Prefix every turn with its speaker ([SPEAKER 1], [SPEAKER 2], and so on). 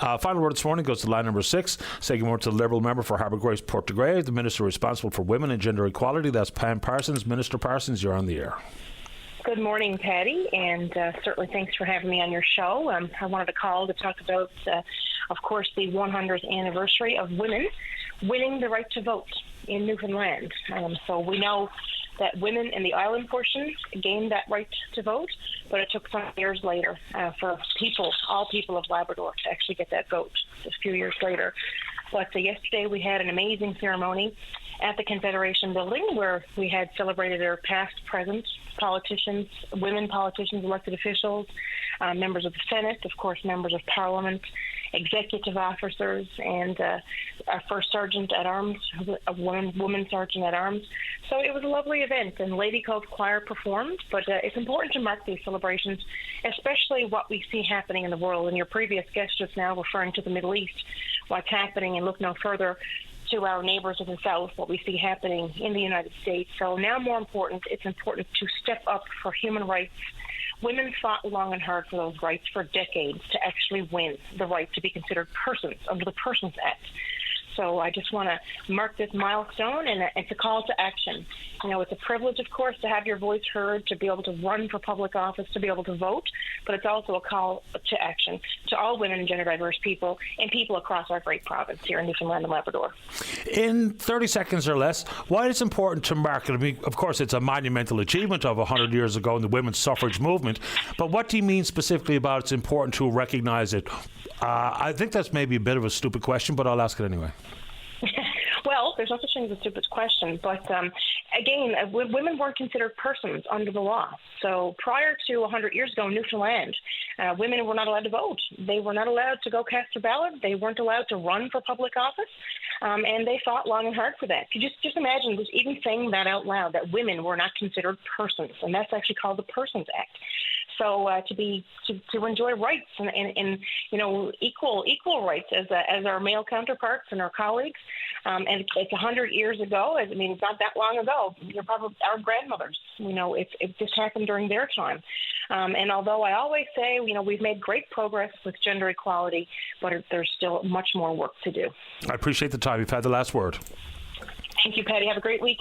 [SPEAKER 1] Final word this morning goes to line number 6. Saying more to the Liberal member for Harbour Grace Portagrave, the Minister responsible for women and gender equality. That's Pam Parsons. Minister Parsons, you're on the air.
[SPEAKER 2] Good morning, Patty, and certainly thanks for having me on your show. I wanted to call to talk about, of course, the 100th anniversary of women winning the right to vote in Newfoundland. So we know that women in the island portion gained that right to vote, but it took some years later for all people of Labrador to actually get that vote a few years later. But yesterday we had an amazing ceremony at the Confederation building where we had celebrated our past, present politicians, women politicians, elected officials, members of the Senate, of course, members of Parliament, executive officers, and our first sergeant at arms, a woman sergeant at arms. So it was a lovely event, and Lady Helena Squires performed. But it's important to mark these celebrations, especially what we see happening in the world. And your previous guest just now referring to the Middle East, what's happening, and look no further to our neighbors in the south, what we see happening in the United States. So now more important, it's important to step up for human rights. Women fought long and hard for those rights for decades to actually win the right to be considered persons under the Persons Act. So I just want to mark this milestone, and it's a call to action. You know, it's a privilege, of course, to have your voice heard, to be able to run for public office, to be able to vote, but it's also a call to action to all women and gender diverse people and people across our great province here in Newfoundland and Labrador.
[SPEAKER 1] In 30 seconds or less, why it's important to mark it? I mean, of course, it's a monumental achievement of 100 years ago in the women's suffrage movement, but what do you mean specifically about it's important to recognise it? I think that's maybe a bit of a stupid question, but I'll ask it anyway.
[SPEAKER 2] Well, there's no such thing as a stupid question, but again, women weren't considered persons under the law. So prior to 100 years ago in Newfoundland, women were not allowed to vote. They were not allowed to go cast their ballot. They weren't allowed to run for public office, and they fought long and hard for that. You just imagine just even saying that out loud, that women were not considered persons, and that's actually called the Persons Act. So to enjoy rights and you know equal rights as our male counterparts and our colleagues, and it's 100 years ago. I mean, it's not that long ago. You're probably our grandmothers. You know, it just happened during their time. And although I always say, you know, we've made great progress with gender equality, but there's still much more work to do.
[SPEAKER 1] I appreciate the time. You've had the last word.
[SPEAKER 2] Thank you, Patty. Have a great weekend.